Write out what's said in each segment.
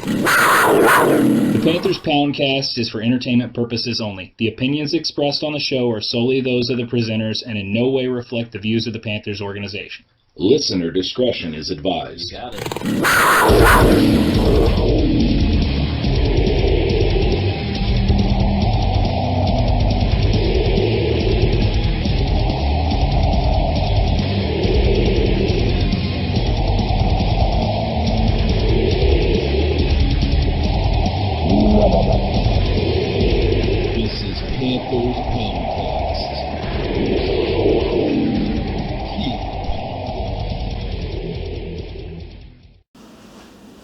The Panthers Poundcast is for entertainment purposes only. The opinions expressed on the show are solely those of the presenters and in no way reflect the views of the Panthers organization. Listener discretion is advised. You got it. This is Panthers Poundcast.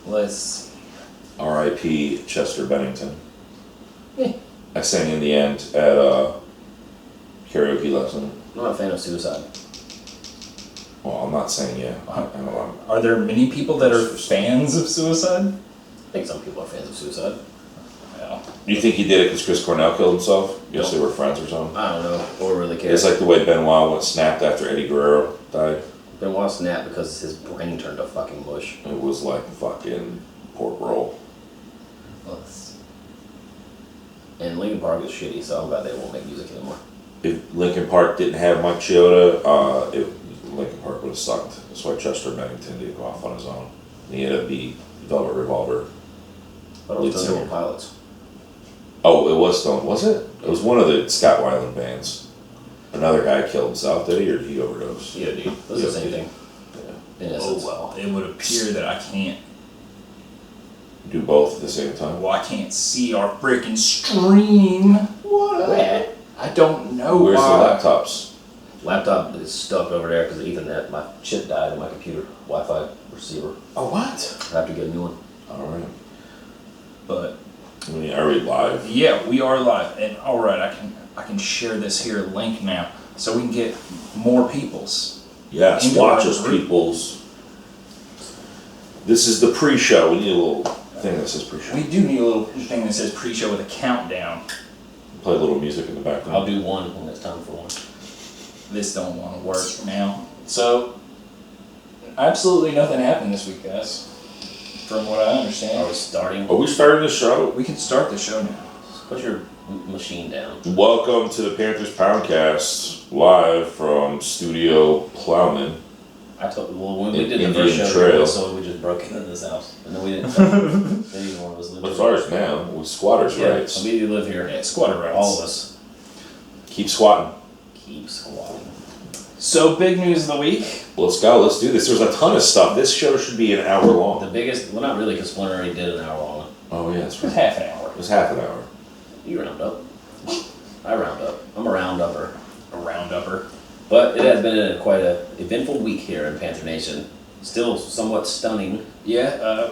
Let's R.I.P. Chester Bennington. Yeah. I sang in the end at a karaoke lesson. I'm not a fan of suicide. Well, I'm not saying yeah. I don't know. Are there many people that are fans of suicide? I think some people are fans of suicide. Yeah. You think he did it because Chris Cornell killed himself? Yes, No. they were friends or something? I don't know. Or really care. It's like the way Benoit went snapped after Eddie Guerrero died. Benoit snapped because his brain turned to fucking mush. It was like fucking pork roll. And Linkin Park is shitty, so I'm glad they won't make music anymore. If Linkin Park didn't have Mike Chioda, Linkin Park would have sucked. That's why Chester Bennington did go off on his own. He had to be Velvet Revolver. But it was Stone Temple Pilots. Oh, it was Stone, was it? It was one of the Scott Weiland bands. Another guy killed himself, did he, or did he overdose? Yeah, dude. It was the same thing. Yeah. In Oh essence. well, it would appear that I can't. Do both at the same time? Well, I can't see our freaking stream. What? Where? I don't know Where's why. the laptops? Laptop is stuck over there because of Ethernet. My chip died in my computer. Wi-Fi receiver. Oh, what? I have to get a new one. Alright. But I mean, are we live? yeah, we are live, and all right, I can share this here link now, so we can get more peoples. Yes, Into watch our us, group. peoples. This is the pre-show. We need a little thing that says pre-show. We do need a little thing that says pre-show with a countdown. Play a little music in the background. I'll do one when it's time for one. This don't want to work now. So, absolutely nothing happened this week, guys. From what I Are understand. we starting? Are we starting the show? We can start the show now. Put your machine down. Welcome to the Panthers Poundcast, live from Studio Plowman. When we did the Indian first show, Trail. so we just broke into this house. And then we didn't. Maybe one of us lived It's here. ours now, with squatters' Yeah, rights. we do live here. Yeah, squatter rights. All of us. Keep squatting. Keep squatting. So, big news of the week. Let's go, let's do this. There's a ton of stuff. This show should be an hour The long. biggest, well, not really, because Splinter already did an hour long. Oh, yeah, that's It was right. half an hour. It was half an hour. You round up. I round up. I'm a round upper. A round-upper. But it has been quite an eventful week here in Panther Nation. Still somewhat stunning. Yeah,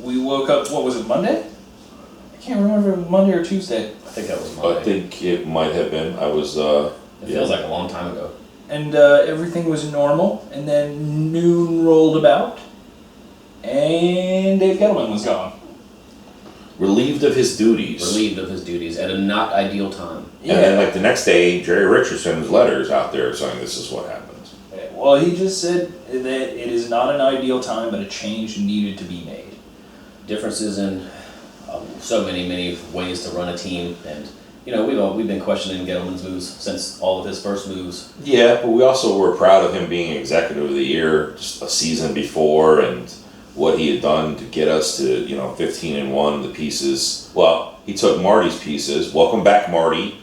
we woke up, what was it, Monday? I can't remember if it was Monday or Tuesday. I think that was I Monday. think it might have been. I was, It feels like a long time ago. And everything was normal, and then noon rolled about, and Dave Gettleman was gone. relieved of his duties. Relieved of his duties at a not ideal time. And then, like, the next day, Jerry Richardson's letters out there saying this is what happened. Well, he just said that it is not an ideal time, but a change needed to be made. Differences in so many ways to run a team, and you know we've been questioning Gettleman's moves since all of his first moves. Yeah, but we also were proud of him being executive of the year just a season before, and what he had done to get us to 15-1. The pieces. Well, he took Marty's pieces. Welcome back, Marty.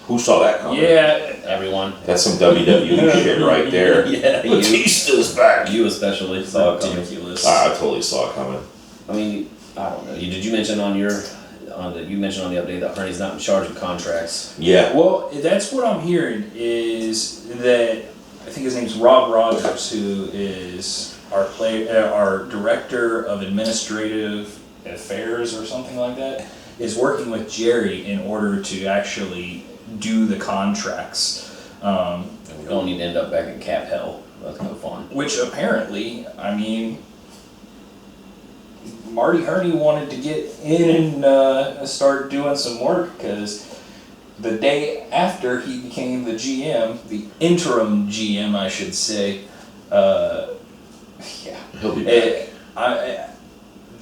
Who saw that coming? Yeah, Everyone. That's some WWE shit right there. Yeah, Batista's back. you especially saw it coming. ridiculous. I totally saw it coming. I mean, I don't know. Did you mention you mentioned on the update that Ernie's not in charge of contracts? Yeah. Well, that's what I'm hearing is that I think his name's Rob Rogers, who is our director of administrative affairs or something like that, is working with Jerry in order to actually do the contracts. And we don't need to end up back in cap hell. That's no fun. Which apparently, I mean, Marty Herney wanted to get in and start doing some work because the day after he became the GM, the interim GM, I should say, He'll be back.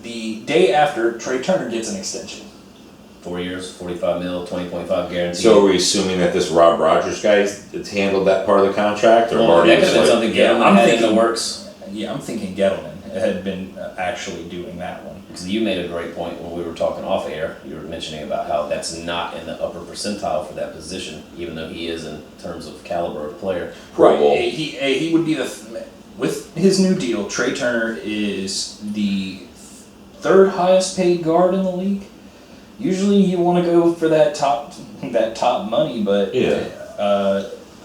the day after Trai Turner gets an extension. 4 years, 45 mil, 20.5 guaranteed. So are we assuming that this Rob Rogers guy has handled that part of the contract, or Well, Marty that could was have been like, something yeah, Gettleman I'm had in the thinking- works. Yeah, I'm thinking Gettleman had been actually doing that one. Because you made a great point when we were talking off air. You were mentioning about how that's not in the upper percentile for that position, even though he is in terms of caliber of player. Pro Bowl? He would be with his new deal. Trai Turner is the third highest paid guard in the league. Usually you want to go for that top money, but Yeah.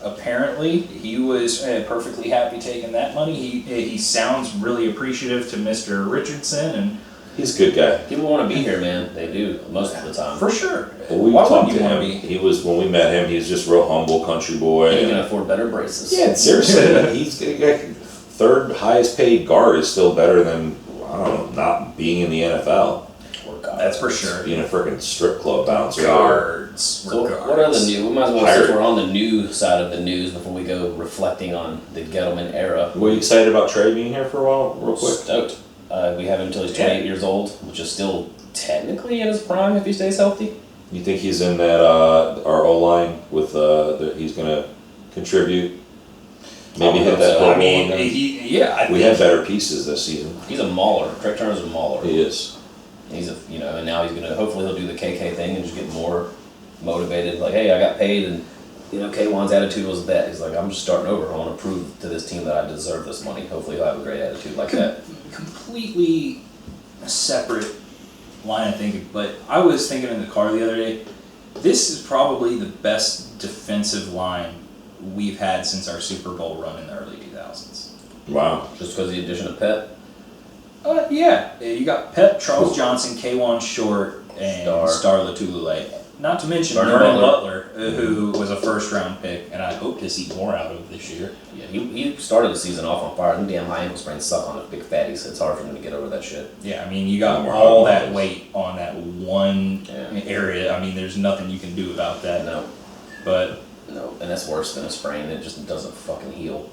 apparently he was perfectly happy taking that money. He sounds really appreciative to Mr. Richardson, and He's a good guy. People want to be here, man. They do most of the time. for sure. Well, we Why talked wouldn't to you want to him. be? He was, when we met him, he was just real humble country boy. And you can and- afford better braces. Yeah, seriously, he's third highest paid guard is still better than, I don't know, not being in the NFL. That's for sure. Being a freaking strip club bouncer. Guards. So We're what are the guards. new? We might as well, Hired. since we're on the new side of the news, before we go reflecting on the Gettleman era. Were you excited about Trey being here for a while, real quick? Stoked. We have him until he's 28 years old, which is still technically in his prime if he stays healthy. You think he's in that our O line with that he's gonna contribute? Maybe I hit hope that so. Pro I Bowl mean, again? I We think had better pieces this season. He's a mauler. Trai Turner's a mauler. He is. He's and now he's gonna, hopefully he'll do the KK thing and just get more motivated. Like, hey, I got paid, and K1's attitude was that he's like, I'm just starting over. I want to prove to this team that I deserve this money. Hopefully he'll have a great attitude like that. completely separate line of thinking, but I was thinking in the car the other day, this is probably the best defensive line we've had since our Super Bowl run in the early 2000s. Wow. Just because of the addition of Pep. Yeah, you got Pep, Charles Johnson, K1 Short, and Star. Star Latulele. Not to mention Vernon Vernon Butler. Butler, who was a first-round pick, and I hope to see more out of this year. Yeah, he started the season off on fire. Them damn high ankle sprains suck on us big fatties. It's hard for him to get over that shit. Yeah, I mean, you got More all hot that ones. weight on that one Yeah. area. I mean, there's nothing you can do about that. No, But no, and that's worse than a sprain. It just doesn't fucking heal.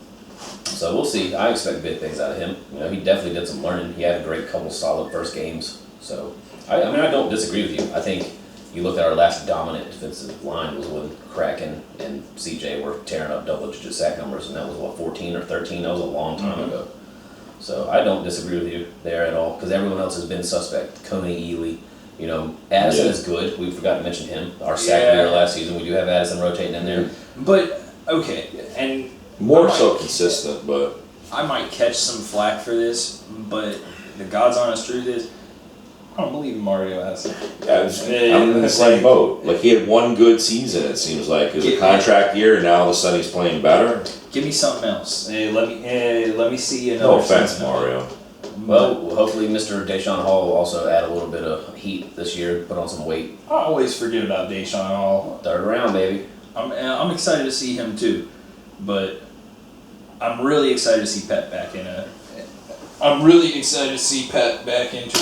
So we'll see. I expect big things out of him. He definitely did some learning. He had a great couple solid first games. So I don't disagree with you. I think you look at our last dominant defensive line was when Kraken and CJ were tearing up double-digit sack numbers, and that was 14 or 13. That was a long time ago. So I don't disagree with you there at all, because everyone else has been suspect. Coney, Ely, Addison Yeah. is good. We forgot to mention him. Our sack Yeah. leader last season. We do have Addison rotating in there. okay, and More I so might- consistent, but I might catch some flack for this, but the God's honest truth is, I don't believe in Mario Addison. I'm in the same boat. Like, he had one good season, it seems like. It was a contract year, and now all of a sudden he's playing better. Give me something else. Let me see another. No offense, season of it. Mario. Well, hopefully Mr. Deshaun Hall will also add a little bit of heat this year, put on some weight. I always forget about Deshaun Hall. Third round, baby. I'm excited to see him too, but I'm really excited to see Pep back in a. I'm really excited to see Pep back into.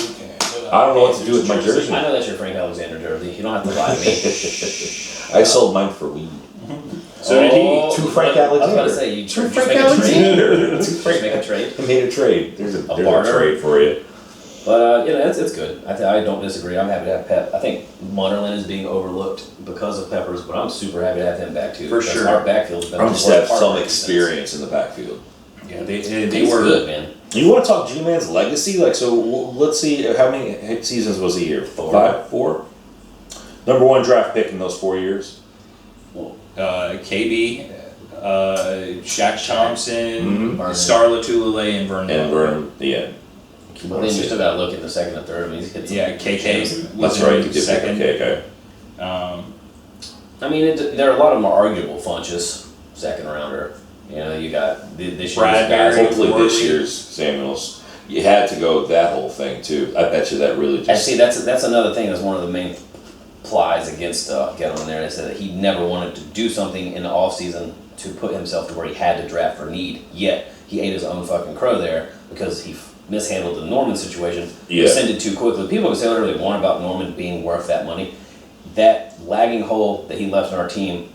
I don't know what to do with my jersey. I know that's your Frank Alexander jersey. You don't have to lie to me. I sold mine for weed. So did he. To Frank I was about to Alexander. say, you To just Frank make a trade. Alexander. To Just Frank. make a trade. I made a trade. There's a barter. trade for you. But it's good. I don't disagree. I'm happy to have Pep. I think Munderland is being overlooked because of Peppers, but I'm super happy to have him back too. For because sure. Our backfield's been I'm a just have part of some our defense. experience in the backfield. Yeah, they He's were good, man. You want to talk G-Man's legacy? Like, so let's see, how many seasons was he here? 4? Number 1 draft pick in those 4 years. KB, Shaq Thompson, Mhm. Star Latulele, and Vernon. And Burnham, yeah. But then you still got to look at the second and third. I mean, he's hit some Yeah, KK gems. was That's right, in you did second. pick okay. I mean, there are a lot of them are arguable funches, second rounder. You got this year's Bradbury. guys. Hopefully this Worley. year's Samuels. You had to go with that whole thing, too. I bet you that really And just... see, that's another thing. That's one of the main plies against Gettleman there. They said that he never wanted to do something in the offseason to put himself to where he had to draft for need. Yet he ate his own fucking crow there because he mishandled the Norman situation. Yeah. Rescinded too quickly. People can say whatever they want about Norman being worth that money. That lagging hole that he left in our team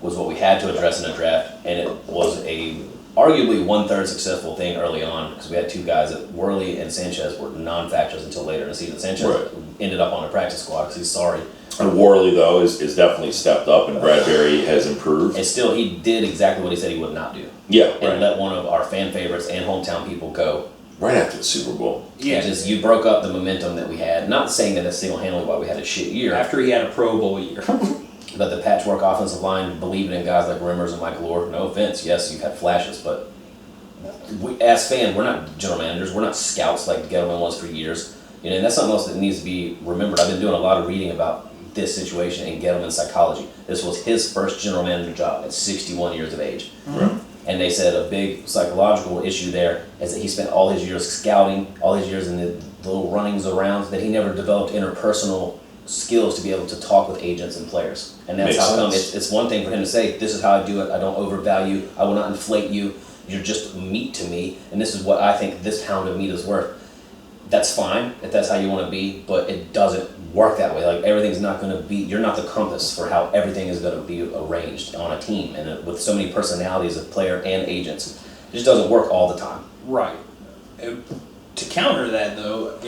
was what we had to address in a draft, and it was a arguably one-third successful thing early on because we had two guys that Worley and Sanchez were non-factors until later in the season. Sanchez ended up on a practice squad because he's sorry. And Worley, though, is definitely stepped up, and Bradbury has improved. And still, he did exactly what he said he would not do. Yeah, and let one of our fan favorites and hometown people go. Right after the Super Bowl. Yeah. You broke up the momentum that we had. Not saying that that's single-handedly why we had a shit year. After he had a Pro Bowl year. But the patchwork offensive line, believing in guys like Rimmers and Mike Lure, no offense, yes, you've had flashes, but we, as fans, we're not general managers, we're not scouts like Gettleman was for years. You know, and that's something else that needs to be remembered. I've been doing a lot of reading about this situation in Gettleman's psychology. This was his first general manager job at 61 years of age. Right. And they said a big psychological issue there is that he spent all his years scouting, all his years in the little runnings around, that he never developed interpersonal skills to be able to talk with agents and players. And that's Makes how come sense. it's one thing for him to say, this is how I do it, I don't overvalue, I will not inflate you, you're just meat to me, and this is what I think this pound of meat is worth. That's fine if that's how you want to be, but it doesn't work that way. Like, everything's not going to be, you're not the compass for how everything is going to be arranged on a team. And with so many personalities of player and agents, it just doesn't work all the time. Right. To counter that, though,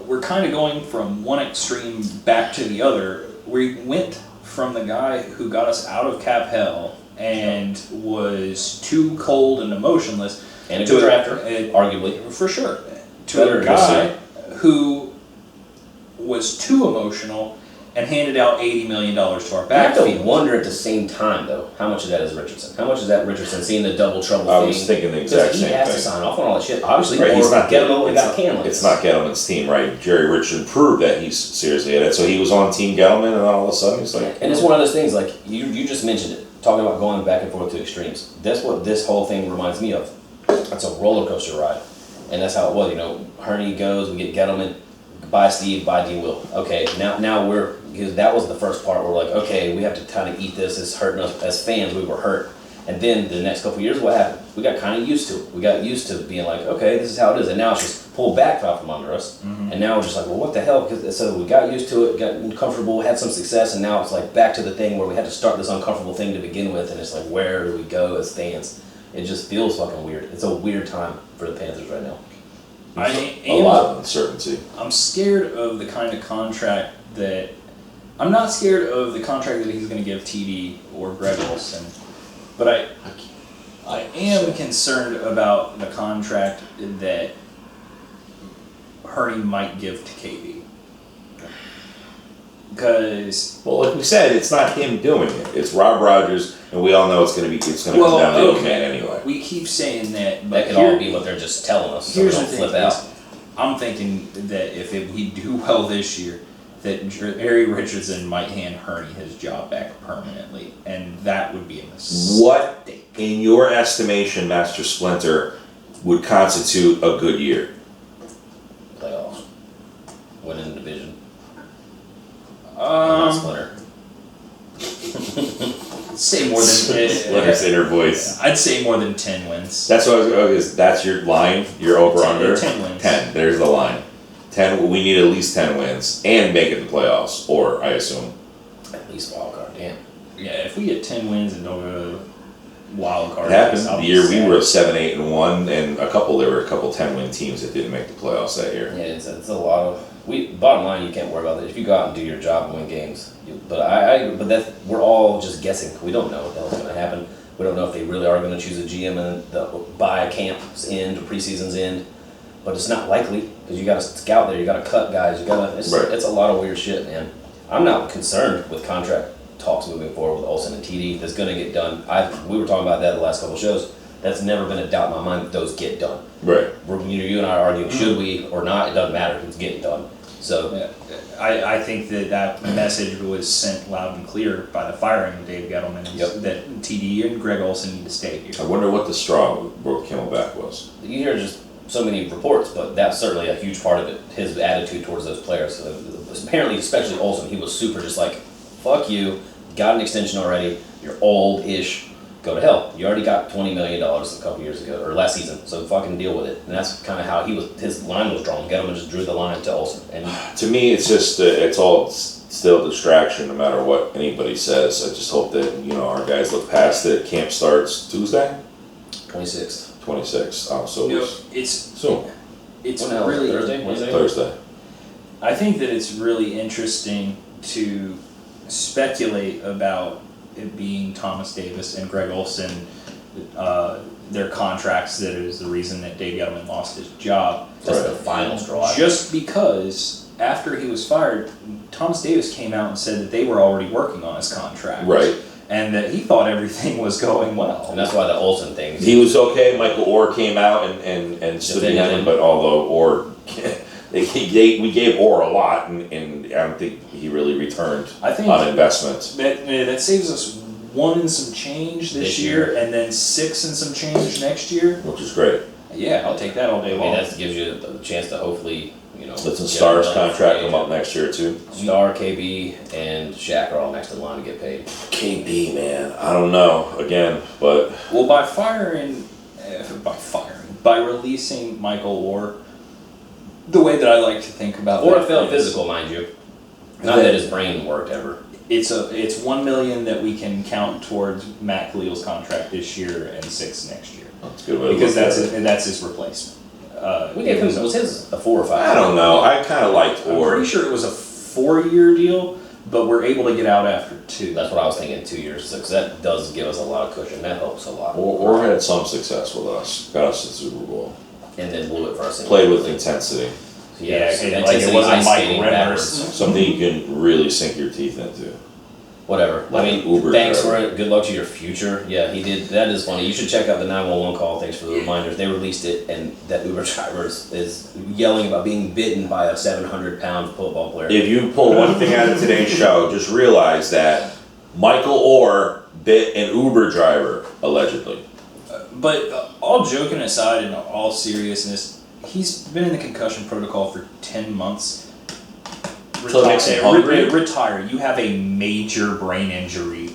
we're kind of going from one extreme back to the other. We went from the guy who got us out of cap hell and was too cold and emotionless. And a good drafter, arguably. For sure. To Better a guy who was too emotional and handed out $80 million to our You have backfield. to wonder at the same time, though, how much of that is Richardson? How much is that Richardson seeing the double trouble I thing? was thinking the exact Because same he has thing. to sign off on all that shit, obviously, Right, or he's not get him getting, and got Canlin. it's not Gettleman's team, right? Jerry Richardson proved that he's seriously at it. So he was on Team Gettleman, and then all of a sudden he's like, And it's one of those things, like, you just mentioned it, talking about going back and forth to extremes. That's what this whole thing reminds me of. It's a roller coaster ride. And that's how it was, you know, Herney goes, we get Gettleman, bye Steve, bye D. Will. Okay, now we're, because that was the first part where we're like, okay, we have to kind of eat this, it's hurting us. As fans, we were hurt. And then the next couple of years, what happened? We got kind of used to it. We got used to being like, okay, this is how it is. And now it's just pulled back out from under us. And now we're just like, well, what the hell? So we got used to it, got comfortable, had some success, and now it's like back to the thing where we had to start this uncomfortable thing to begin with. And it's like, where do we go as fans? It just feels fucking weird. It's a weird time for the Panthers right now. a lot of uncertainty. I'm scared of the kind of contract that I'm not scared of the contract that he's going to give TD or Greg Olsen, but I am concerned about the contract that Hurney might give to KD. Because Well, like we said, it's not him doing it. It's Rob Rogers, and we all know it's going to come down to the man anyway. we keep saying that, but That could all be what they're just telling us. So we here's the don't thing: flip out. is I'm thinking that if we do well this year, that Jerry Richardson might hand Hurney his job back permanently, and that would be a mistake. What, in your estimation, Master Splinter, would constitute a good year? Playoffs. Winning the division. Not Splinter. Say more than Splinter's inner voice. I'd say more than 10 wins. That's what that's your line, your over 10 under? 10 wins. 10, there's the line. 10, we need at least 10 wins and make it the playoffs, or I assume. At least wild card, damn. Yeah, if we get 10 wins and don't go to wild card, It happened I'll the be year we sad. were 7-8-1, and there were a couple 10-win teams that didn't make the playoffs that year. Yeah, it's a lot of. Bottom line, you can't worry about that. If you go out and do your job and win games, but we're all just guessing. We don't know what the hell's going to happen. We don't know if they really are going to choose a GM by camp's end or preseason's end. But it's not likely because you got to scout there, you got to cut guys, It's a lot of weird shit, man. I'm not concerned with contract talks moving forward with Olsen and TD. That's going to get done. We were talking about that the last couple of shows. That's never been a doubt in my mind that those get done. Right. You and I are arguing, should we or not, it doesn't matter, it's getting done. So, Yeah, I think that message was sent loud and clear by the firing of Dave Gettleman, that TD and Greg Olsen need to stay here. I wonder what the straw broke Camelback was. you hear just so many reports, but that's certainly a huge part of it, his attitude towards those players. Apparently, especially Olsen, he was super just like, fuck you, got an extension already, you're old-ish, go to hell. You already got $20 million a couple years ago, or last season, so fucking deal with it. And that's kind of how his line was drawn. Gettleman just drew the line to Olsen. And To me, it's just it's all still a distraction, no matter what anybody says. I just hope that our guys look past it. Camp starts Tuesday. 26th. 26th. Oh, so You know, it's soon. it's When the hell is it, really Thursday? Wednesday? Thursday. I think that it's really interesting to speculate about it being Thomas Davis and Greg Olson, their contracts. That is the reason that Dave Gettleman lost his job. That's Right. the final straw. Just because after he was fired, Thomas Davis came out and said that they were already working on his contract. Right. And that he thought everything was going well. And that's why the Olsen thing. He was okay. Michael Orr came out and stood Defended behind him, him. but although Orr, we gave Orr a lot, and I don't think he really returned I think on investment. that saves us 1 and some change this year, and then 6 and some change next year. Which is great. Yeah, I'll take that all I day mean, long. that gives you the chance to hopefully, Let some get Stars another contract free come up agent. next year too. Star, KB, and Shaq are all next in line to get paid. KB, man, I don't know. Again, but Well, by releasing Michael Orr, the way that I like to think about Or that it felt is physical, mind you. Not that his brain worked ever. it's $1 million that we can count towards Matt Khalil's contract this year and 6 next year, that's a good way to because look at it. that's his replacement. We gave him, was his a 4 or 5? I don't know. I kind of liked I'm Orr. pretty sure it was a 4-year deal, but we're able to get out after 2. That's what I was thinking, 2 years. So 'cause that does give us a lot of cushion. That helps a lot. Orr had some success with us. Got us to the Super Bowl. And then blew it for us. Played with intensity. Yeah, so like it intensity, wasn't ice Mike skating Remmers. backwards. Something you can really sink your teeth into. Whatever. I Like mean, an Uber thanks driver. for it. Good luck to your future. Yeah, he did. That is funny. You should check out the 911 call. Thanks for the reminders. They released it, and that Uber driver is yelling about being bitten by a 700-pound football player. If you pull one thing out of today's show, just realize that Michael Orr bit an Uber driver, allegedly. But all joking aside, and all seriousness, he's been in the concussion protocol for 10 months. So it makes him hungry? Retire. You have a major brain injury.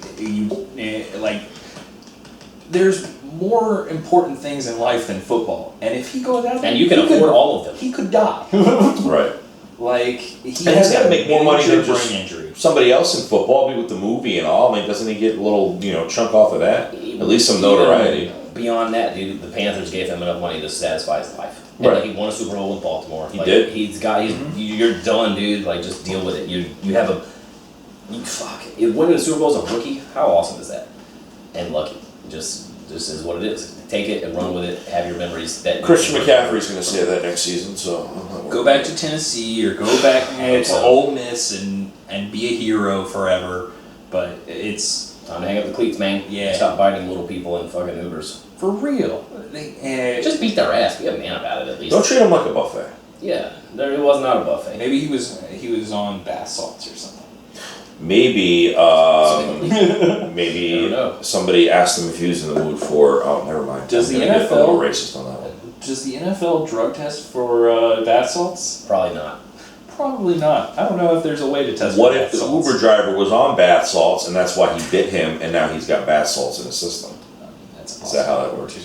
There's more important things in life than football. And if he goes out there, And you can afford all of them. He could die. Right. Like he he's has gotta a make more money than major just- brain injury. Somebody else in football, be with the movie and all. I mean, doesn't he get a little, chunk off of that? At least some notoriety. Beyond that, dude, the Panthers gave him enough money to satisfy his life. And Right. like, he won a Super Bowl with Baltimore. He did. You're done, dude. Like, just deal with it. You have winning a Super Bowl as a rookie. How awesome is that? And lucky, just is what it is. Take it and run with it. Have your memories. That Christian McCaffrey's going to say that next season, so Go back to Tennessee or go back to so. Ole Miss and be a hero forever. But it's Time to hang up the cleats, man. Yeah. Stop biting little people in fucking Ubers. for real. Just beat their ass. Be a man about it at least. don't treat him like a buffet. Yeah, it was not a buffet. Maybe he was on bath salts or something. Maybe, I don't maybe know. somebody asked him if he was in the mood for. Oh, never mind. Does I'm the gonna get a NFL little racist on that one? Does the NFL drug test for bath salts? Probably not. Probably not. I don't know if there's a way to test. What for if bath the salts. Uber driver was on bath salts and that's why he bit him, and now he's got bath salts in his system? That's Is that how that works?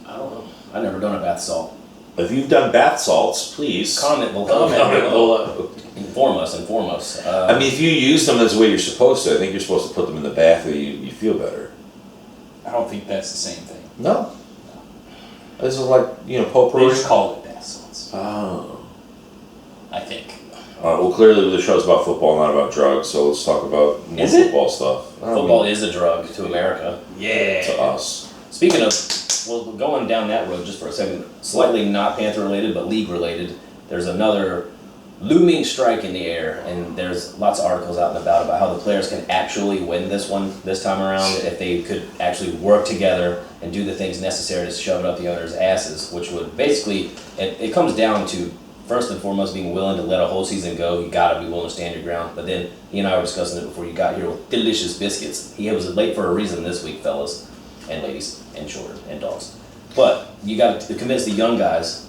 I don't know. I've never done a bath salt. If you've done bath salts, please Comment below. Comment below. Inform us. I mean, if you use them as the way you're supposed to, I think you're supposed to put them in the bath where you feel better. I don't think that's the same thing. No. This is like, They potpourri. just call it bath salts. Oh. I think. Well, clearly the show's about football, not about drugs, so let's talk about more Is it? football stuff. Football is a drug to America. Yeah. To us. Speaking of, well, going down that road just for a second, slightly not Panther related, but league related, there's another looming strike in the air, and there's lots of articles out and about how the players can actually win this one this time around if they could actually work together and do the things necessary to shove it up the owners' asses, which would basically, it comes down to, first and foremost, being willing to let a whole season go. You gotta be willing to stand your ground. But then, he and I were discussing it before you got here with delicious biscuits. He was late for a reason this week, fellas, and ladies, and children, and dogs. But you got to convince the young guys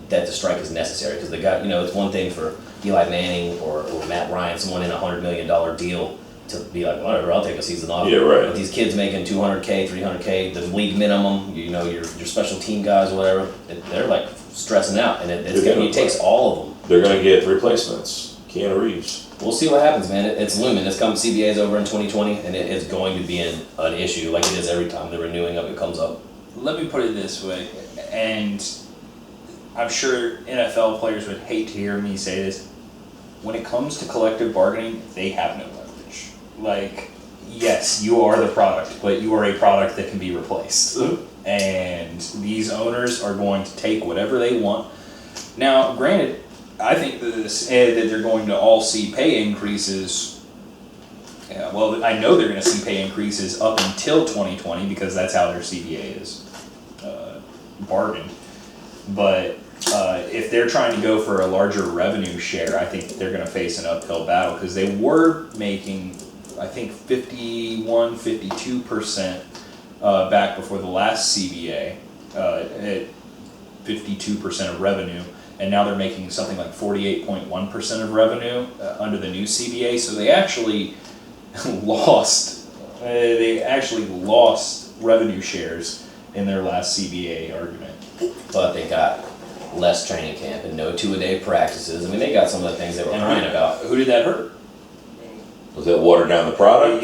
that the strike is necessary, because the guy, it's one thing for Eli Manning or Matt Ryan, someone in a $100 million deal, to be like, whatever, I'll take a season off. Yeah, right. But these kids making $200K, $300K, the league minimum, your special team guys, whatever, they're like stressing out, and it takes all of them. They're going to get replacements. Keanu Reeves. We'll see what happens, man. It's looming. It's coming. CBA's over in 2020, and it is going to be an issue, like it is every time the renewing of it comes up. let me put it this way, and I'm sure NFL players would hate to hear me say this. When it comes to collective bargaining, they have no leverage. Like, yes, you are the product, but you are a product that can be replaced. And these owners are going to take whatever they want. Now, granted, I think that they're going to all see pay increases. Yeah, well, I know they're going to see pay increases up until 2020 because that's how their CBA is bargained. But if they're trying to go for a larger revenue share, I think they're going to face an uphill battle because they were making, I think, 52% back before the last CBA, at 52% of revenue, and now they're making something like 48.1% of revenue under the new CBA. So they actually lost. They actually lost revenue shares in their last CBA argument. But they got less training camp and no two-a-day practices. I mean, they got some of the things they were crying about. Who did that hurt? Was that watered down the product?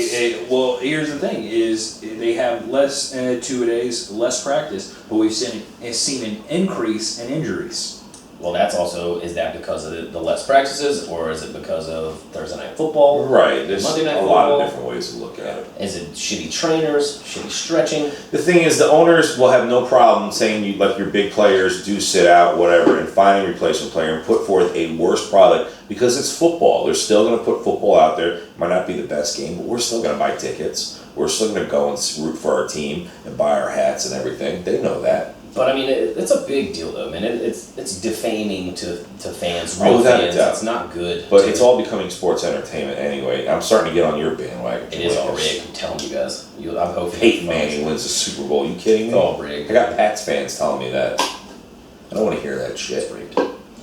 Well, here's the thing: is they have less 2-a-days, less practice, but we've seen an increase in injuries. Well, that's also, is that because of the less practices, or is it because of Thursday night football? Right, there's Monday night a lot football? of different ways to look at it. Is it shitty trainers, shitty stretching? The thing is, the owners will have no problem saying you let your big players do sit out, whatever, and finding a replacement player and put forth a worse product because it's football. They're still going to put football out there. Might not be the best game, but we're still going to buy tickets. We're still going to go and root for our team and buy our hats and everything. They know that. But I mean, it's a big deal though, man. It's defaming to fans, Oh, real without a fans. doubt. It's not good. But it's all becoming sports entertainment anyway. I'm starting to get on your bandwagon. It is all rigged. I'm telling you guys. I'm hoping Peyton Manning wins the Super Bowl. You kidding me? It's all rigged. I got Pats fans telling me that. I don't want to hear that shit. It's rigged.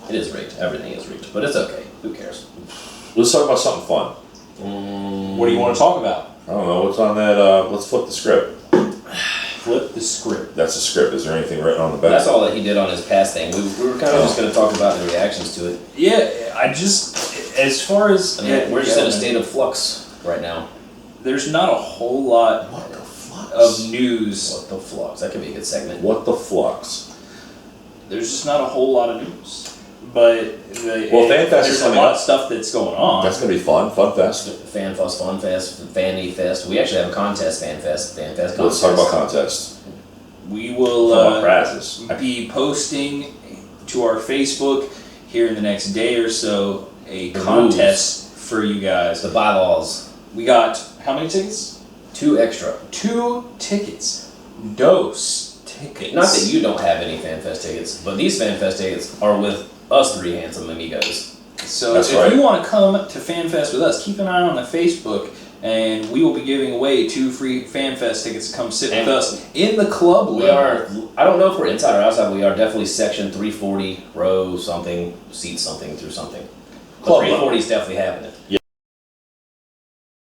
It is rigged. Everything is rigged. But it's okay. Who cares? Let's talk about something fun. What do you want to talk about? I don't know. What's on that? Let's flip the script. Flip the script. That's the script. Is there anything written on the back? That's all that he did on his past thing. We were kind of just going to talk about the reactions to it. Yeah, as far as I mean, we're just in a state of flux right now. there's not a whole lot What the flux? of news. What the flux? That could be a good segment. What the flux? There's just not a whole lot of news. But FanFest is there's a coming lot up. of stuff that's going on. That's gonna be fun. Fun fest. Fan Fuss, Fun Fest, Fanny Fest. We actually have a contest, Fan Fest contest. Let's talk about contests. We will Talk about prizes. be posting to our Facebook here in the next day or so a The contest for you guys. The bylaws. We got how many tickets? 2 extra. 2 tickets. Dose tickets. Not that you don't have any FanFest tickets, but these FanFest tickets are with us 3 handsome amigos. So That's if right. you want to come to FanFest with us, keep an eye on the Facebook, and we will be giving away 2 free FanFest tickets to come sit with And us in the club We level. are, I don't know if we're inside or outside, we are definitely section 340, row something, seat something, through something. But Club 340 is definitely happening.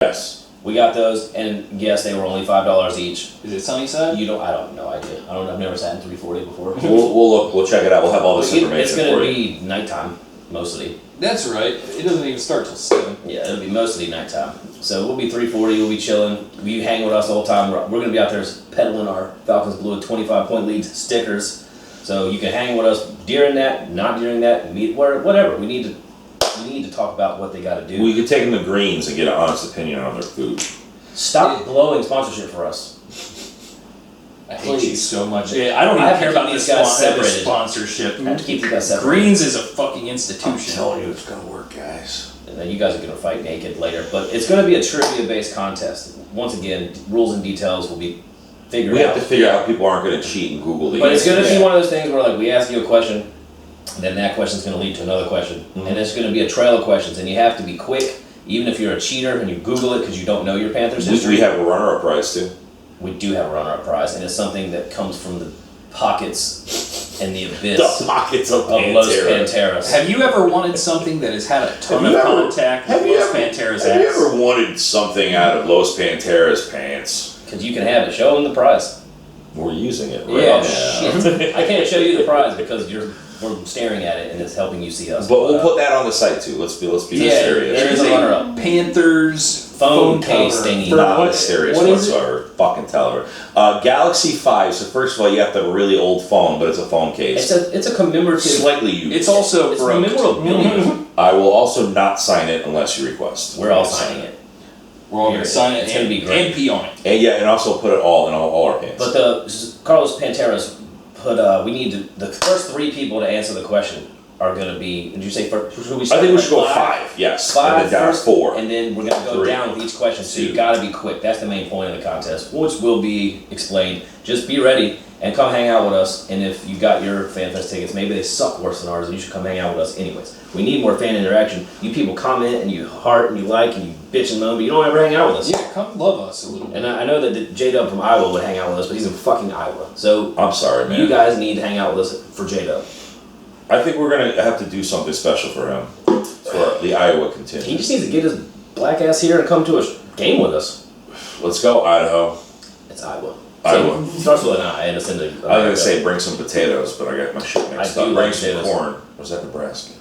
Yes. We got those, and yes, they were only $5 each. Is it Sunnyside? I have no idea. I've never sat in 340 before. We'll look. We'll check it out. We'll have all this It's information going for to you. be nighttime, mostly. That's right. It doesn't even start till 7. Yeah, it'll be mostly nighttime. So we'll be 340, we'll be chilling. You hang with us the whole time. We're going to be out there peddling our Falcons Blue 25-point lead stickers. So you can hang with us during that, not during that, whatever. We need to talk about what they got to do. We could take them to Greens and get an honest opinion on their food. Stop blowing sponsorship for us. I hate Please. you so much. Yeah, I don't I even have care to about keep this these guys this separated. sponsorship. I have to keep you guys separate. Greens is a fucking institution. you, it's gonna work, guys. And then you guys are going to fight naked later. But it's going to be a trivia-based contest. Once again, rules and details will be figured We out. have to figure out how people aren't gonna cheat and Google the But it's answers. going to be one of those things where, like, we ask you a question, then that question's going to lead to another question, and it's going to be a trail of questions, and you have to be quick, even if you're a cheater and you Google it because you don't know your Panthers history. We have a runner-up prize too. We do have a runner-up prize, and it's something that comes from the pockets and the abyss The pockets of of Los Pantera. Panteras. Have you ever wanted something that has had a ton of contact with Los Pantera's Have you ass? ever wanted something out of Los Pantera's pants? Because you can have it. Show them the prize. We're using it right Yeah, now. shit. I can't show you the prize because we're staring at it and it's helping you see us. But we'll put that on the site too. Let's be Yeah, serious. there is It's a runner-up. Panthers phone case cover. thingy. For Not what- mysterious what is it? whatsoever. Fucking tell her. Galaxy 5. So first of all, you have to have a really old phone, but it's a phone case. It's a commemorative. Slightly used. It's also It's broke. memorabilia. I will also not sign it unless you request. We're all signing it. We're all gonna sign it It's gonna be and, great. and pee on it. And yeah, and also put it all in all our pants. But Carlos Panteras put. We need the first 3 people to answer the question are going to be. Did you say first? Should we I start think we with should go 5. Yes. 5 and then down first, 4. and then we're going to go 3, down with each question. So you 2. got to be quick. That's the main point of the contest, which will be explained. Just be ready and come hang out with us. And if you got your FanFest tickets, maybe they suck worse than ours, and you should come hang out with us anyways. We need more fan interaction. You people comment and you heart and you like and you bitch and moan, but you don't ever hang out with us. Yeah, come love us a little bit. And I know that J-Dub from Iowa would hang out with us, but he's in fucking Iowa. So I'm sorry, man. you guys need to hang out with us for J-Dub. I think we're gonna have to do something special for him for the Iowa He contingent. just needs to get his black ass here and come to a game with us. Let's go, Idaho. It's Iowa. Iowa. So, starts with an I and it's in the. I was gonna say bring some potatoes, but I got my shit mixed I up. do Bring like some potatoes. corn. Was that Nebraska?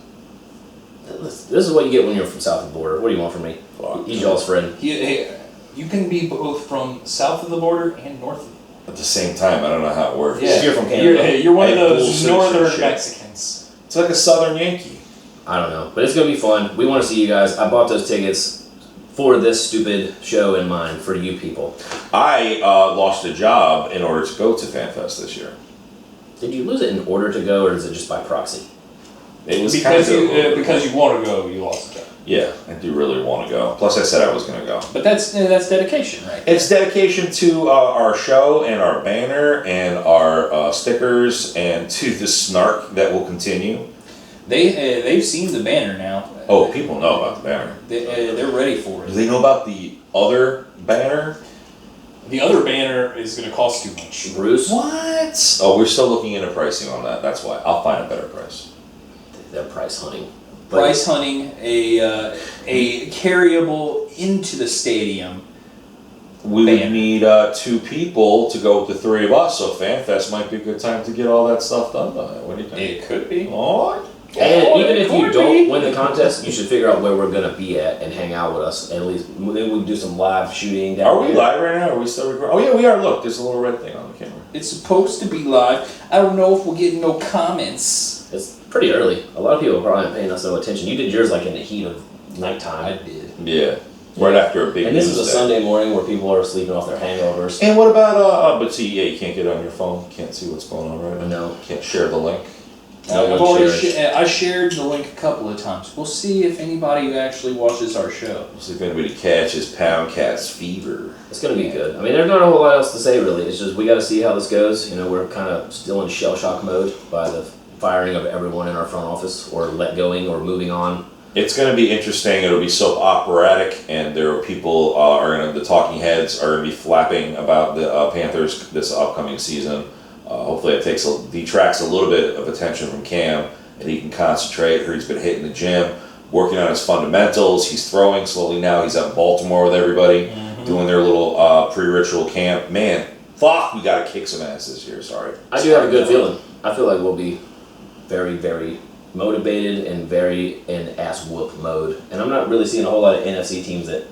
This is what you get when you're from south of the border. What do you want from me? Fuck. He's y'all's friend. You can be both from south of the border and north of the border. At the same time, I don't know how it works. Yeah. You're from Canada. You're one of I have those dual northern citizenship. Mexicans. It's like a Southern Yankee. I don't know, but it's gonna be fun. We want to see you guys. I bought those tickets for this stupid show in mind for you people. I lost a job in order to go to FanFest this year. Did you lose it in order to go, or is it just by proxy? It was Because kind of you want to go, you lost the job. yeah, I do really want to go. Plus, I said I was going to go. But that's dedication, right? It's dedication to our show and our banner and our stickers and to the snark that will continue. They've seen the banner now. Oh, people know about the banner. They're ready for Do it. they know about the other banner? The other banner is going to cost too much. Bruce, What? Oh, we're still looking into pricing on that. That's why. I'll find a better price. they're price hunting. Price hunting a carryable into the stadium. We Banner. would need 2 people to go with the 3 of us, so FanFest might be a good time to get all that stuff done by. What do you think? It could be. Alright. And even if you could don't be. win the contest, you should figure out where we're gonna be at and hang out with us. And at least maybe we can do some live shooting. Down Are we there. live right now? Are we still recording? Oh yeah, we are. Look, there's a little red thing on the camera. It's supposed to be live. I don't know if we'll get no comments. It's pretty early. A lot of people are probably not paying us no attention. You did yours like in the heat of nighttime. did. Yeah. Right after a big And this is news a day. Sunday morning where people are sleeping off their hangovers. And what about but see, yeah, you can't get on your phone. Can't see what's going on right now. No. Can't share the link. No I've one already shares. I shared the link a couple of times. We'll see if anybody who actually watches our show. We'll see if anybody catches Pound Cat's fever. It's gonna be good. I mean, there's not a whole lot else to say really. It's just we got to see how this goes. You know, we're kind of still in shell shock mode by the firing of everyone in our front office, or let going, or moving on. It's going to be interesting. It'll be soap operatic, and there are people the talking heads are going to be flapping about the Panthers this upcoming season. Hopefully, it detracts a little bit of attention from Cam, and he can concentrate. He's been hitting the gym, working on his fundamentals. He's throwing slowly now. He's out in Baltimore with everybody, doing their little pre-ritual camp. Man, fuck, we got to kick some ass this year. Sorry. I do have a good feeling. I feel like we'll be very, very motivated and very in ass whoop mode. And I'm not really seeing a whole lot of NFC teams that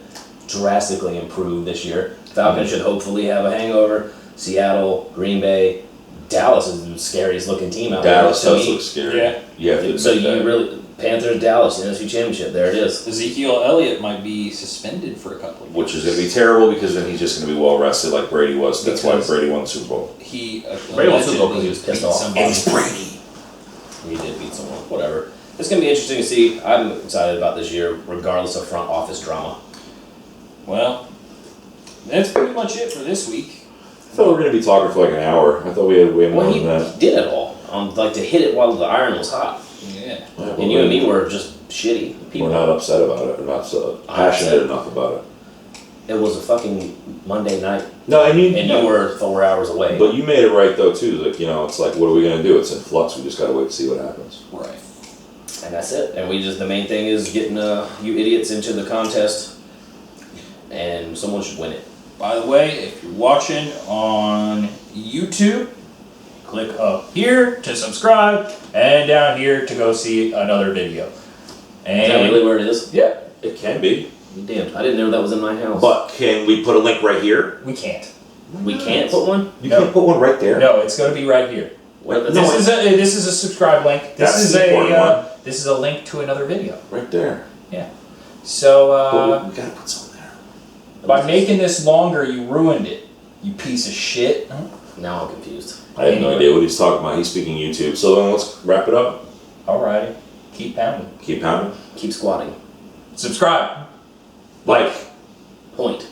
drastically improved this year. Falcons should hopefully have a hangover. Seattle, Green Bay, Dallas is the scariest looking team out Dallas there. does look scary. Yeah. You have to So admit you that. really Panthers, Dallas, NFC Championship. There it is. Ezekiel Elliott might be suspended for a couple of Which is years. going to be terrible because then he's just going to be well rested like Brady was. That's why Because- Brady won the Super Bowl. He Brady won Super Bowl because he was pissed beat off. somebody. Brady. We did beat someone. Whatever. It's gonna be interesting to see. I'm excited about this year, regardless of front office drama. Well, that's pretty much it for this week. I thought we were going to be talking for like an hour. I thought we had way more Well, than he that. did it all. Like to hit it while the iron was hot. Yeah. Yeah, And you and me were just shitty people. We're not upset about it. We're not so passionate upset. enough about it. It was a fucking Monday night, No, and and you were 4 hours away. But you made it right though too. Like it's like, what are we going to do? It's in flux. We just got to wait to see what happens. Right. And that's it. And the main thing is getting you idiots into the contest, and someone should win it. By the way, if you're watching on YouTube, click up here to subscribe, and down here to go see another video. And Is that really where it is? yeah, It can be. You damned. I didn't know that was in my house. But can we put a link right here? We can't. We can't put one? You No. can't put one right there. No, it's going to be right here. What, No, This is a subscribe link. This That's is the important one. this is a link to another video. Right there. So But we gotta put something there. by making this longer, you ruined it. You piece of shit. Now I'm confused. I have no idea what he's talking about. He's speaking YouTube. So then let's wrap it up. Alrighty, keep pounding. Keep pounding. Keep squatting. Subscribe. Like. Point.